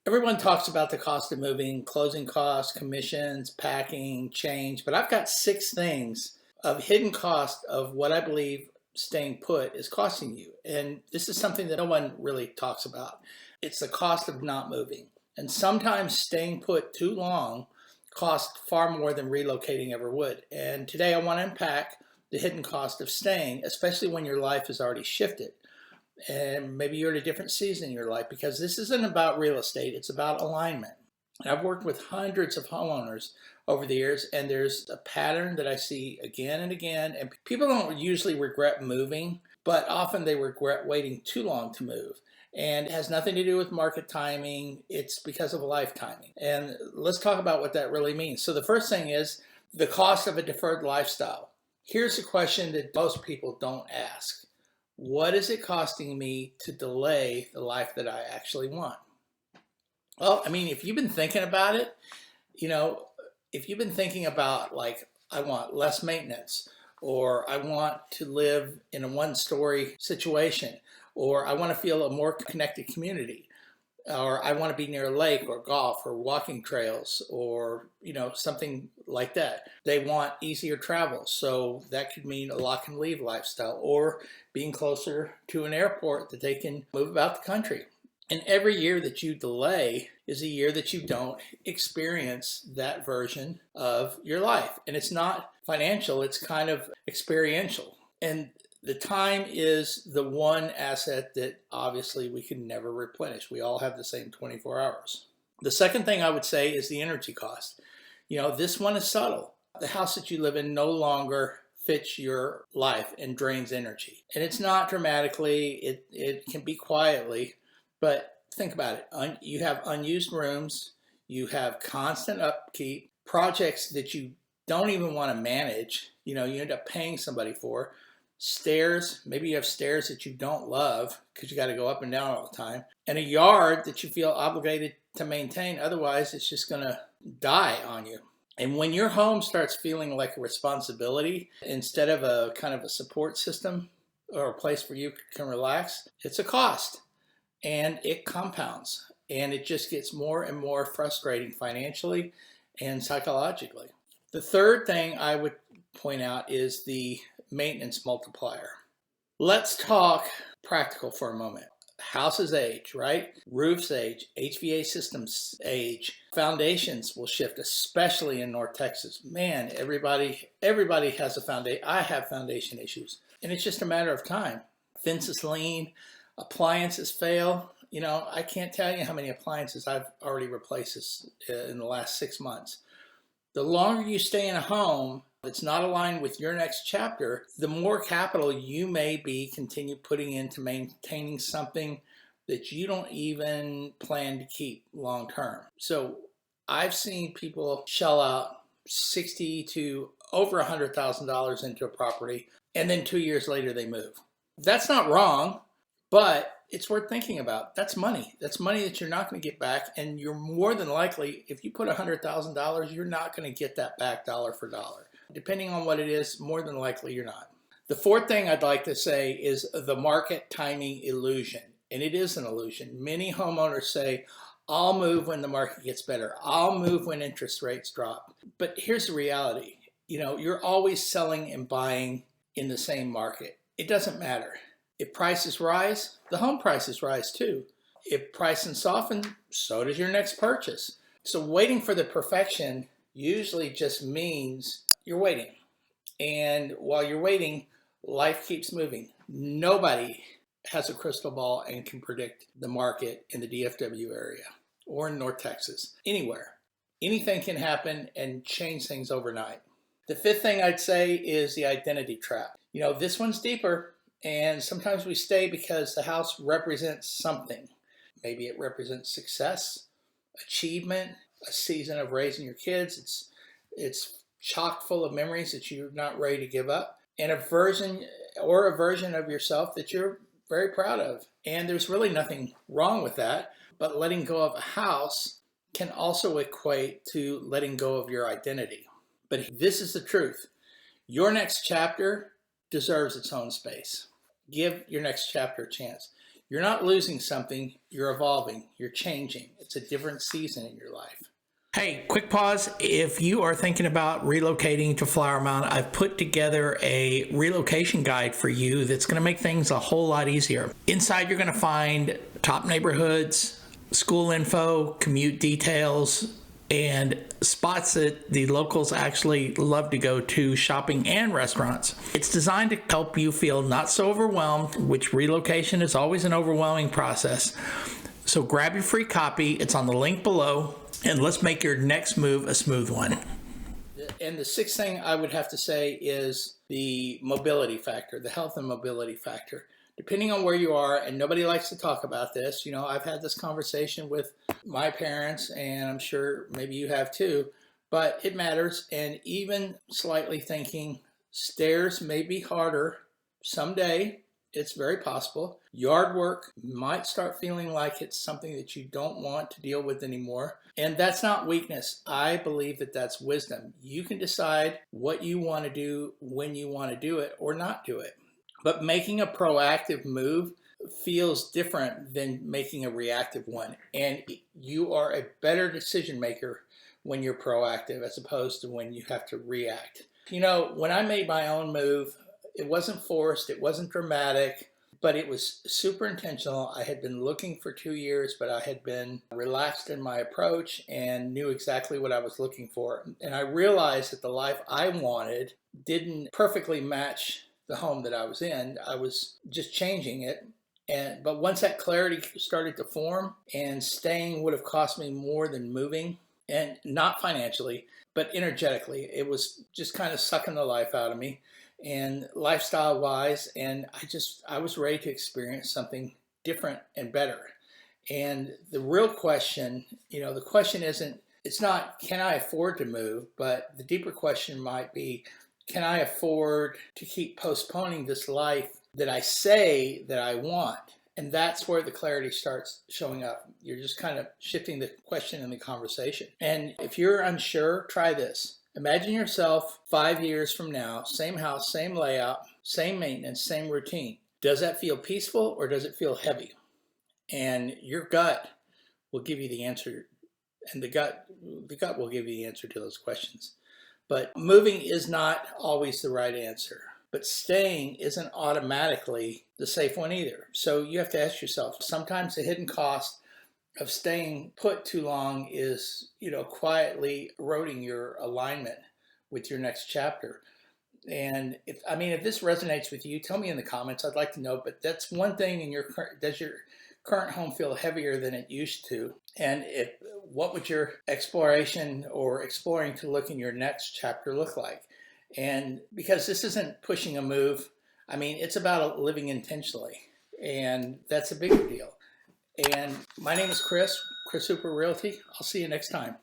Everyone talks about the cost of moving, closing costs, commissions, packing, change, but I've got 6 things of hidden cost of what I believe staying put is costing you. And this is something that no one really talks about. It's the cost of not moving. And sometimes staying put too long costs far more than relocating ever would. And today I want to unpack the hidden cost of staying, especially when your life has already shifted. And maybe you're at a different season in your life, because this isn't about real estate, it's about alignment. And I've worked with hundreds of homeowners over the years, and there's a pattern that I see again and again. And people don't usually regret moving, but often they regret waiting too long to move. And it has nothing to do with market timing, it's because of life timing. And let's talk about what that really means. So the first thing is the cost of a deferred lifestyle. Here's a question that most people don't ask. What is it costing me to delay the life that I actually want? Well, I mean, if you've been thinking about it, if you've been thinking about, like, I want less maintenance, or I want to live in a one-story situation, or I want to feel a more connected community, or I want to be near a lake or golf or walking trails, or something like that. They want easier travel, so that could mean a lock and leave lifestyle, or being closer to an airport that they can move about the country. And every year that you delay is a year that you don't experience that version of your life. And it's not financial, it's kind of experiential. And the time is the one asset that obviously we can never replenish. We all have the same 24 hours. The second thing I would say is the energy cost. This one is subtle. The house that you live in no longer fits your life and drains energy. And it's not dramatically, it can be quietly, but think about it. You have unused rooms, you have constant upkeep, projects that you don't even want to manage, you end up paying somebody for. Stairs, maybe you have stairs that you don't love because you got to go up and down all the time, and a yard that you feel obligated to maintain, otherwise it's just going to die on you. And when your home starts feeling like a responsibility instead of a kind of a support system or a place where you can relax, it's a cost, and it compounds, and it just gets more and more frustrating financially and psychologically. The third thing I would point out is the maintenance multiplier. Let's talk practical for a moment. Houses age, right? Roofs age, HVAC systems age, foundations will shift, especially in North Texas. Man, everybody has a foundation. I have foundation issues, and it's just a matter of time. Fences lean, appliances fail. I can't tell you how many appliances I've already replaced in the last 6 months. The longer you stay in a home that's not aligned with your next chapter, the more capital you may continue putting into maintaining something that you don't even plan to keep long term. So I've seen people shell out $60,000 to over $100,000 into a property, and then 2 years later they move. That's not wrong, but it's worth thinking about. That's money. That's money that you're not going to get back, and you're more than likely, if you put $100,000, you're not going to get that back dollar for dollar. Depending on what it is, more than likely you're not. The fourth thing I'd like to say is the market timing illusion, and it is an illusion. Many homeowners say, I'll move when the market gets better. I'll move when interest rates drop. But here's the reality. You're always selling and buying in the same market. It doesn't matter. If prices rise, the home prices rise too. If prices soften, so does your next purchase. So waiting for the perfection usually just means you're waiting. And while you're waiting, life keeps moving. Nobody has a crystal ball and can predict the market in the DFW area or in North Texas, anywhere. Anything can happen and change things overnight. The fifth thing I'd say is the identity trap. This one's deeper. And sometimes we stay because the house represents something. Maybe it represents success, achievement, a season of raising your kids. It's chock full of memories that you're not ready to give up, and a version of yourself that you're very proud of. And there's really nothing wrong with that, but letting go of a house can also equate to letting go of your identity. But this is the truth. Your next chapter deserves its own space. Give your next chapter a chance. You're not losing something, you're evolving, you're changing. It's a different season in your life. Hey, quick pause. If you are thinking about relocating to Flower Mound, I've put together a relocation guide for you that's going to make things a whole lot easier. Inside, you're going to find top neighborhoods, school info, commute details, and spots that the locals actually love to go to, shopping and restaurants. It's designed to help you feel not so overwhelmed, which relocation is always an overwhelming process. So grab your free copy. It's on the link below, and let's make your next move a smooth one. And the sixth thing I would have to say is the mobility factor, the health and mobility factor. Depending on where you are, and nobody likes to talk about this, I've had this conversation with my parents, and I'm sure maybe you have too, but it matters. And even slightly thinking stairs may be harder someday. It's very possible. Yard work might start feeling like it's something that you don't want to deal with anymore. And that's not weakness. I believe that that's wisdom. You can decide what you want to do, when you want to do it, or not do it. But making a proactive move feels different than making a reactive one. And you are a better decision maker when you're proactive as opposed to when you have to react. When I made my own move, it wasn't forced, it wasn't dramatic, but it was super intentional. I had been looking for 2 years, but I had been relaxed in my approach and knew exactly what I was looking for. And I realized that the life I wanted didn't perfectly match the home that I was in. I was just changing it. But once that clarity started to form, and staying would have cost me more than moving, and not financially, but energetically. It was just kind of sucking the life out of me and lifestyle wise. And I was ready to experience something different and better. And the real question, the question it's not, can I afford to move? But the deeper question might be, can I afford to keep postponing this life that I say that I want? And that's where the clarity starts showing up. You're just kind of shifting the question in the conversation. And if you're unsure, try this. Imagine yourself 5 years from now, same house, same layout, same maintenance, same routine. Does that feel peaceful or does it feel heavy? And your gut will give you the answer. And the gut will give you the answer to those questions. But moving is not always the right answer. But staying isn't automatically the safe one either. So you have to ask yourself, sometimes the hidden cost of staying put too long is, quietly eroding your alignment with your next chapter. And if this resonates with you, tell me in the comments. I'd like to know. But that's one thing in does your current home feel heavier than it used to? And what would your exploration or exploring to look in your next chapter look like? And because this isn't pushing a move, it's about living intentionally. And that's a bigger deal. And my name is Chris Hooper Realty. I'll see you next time.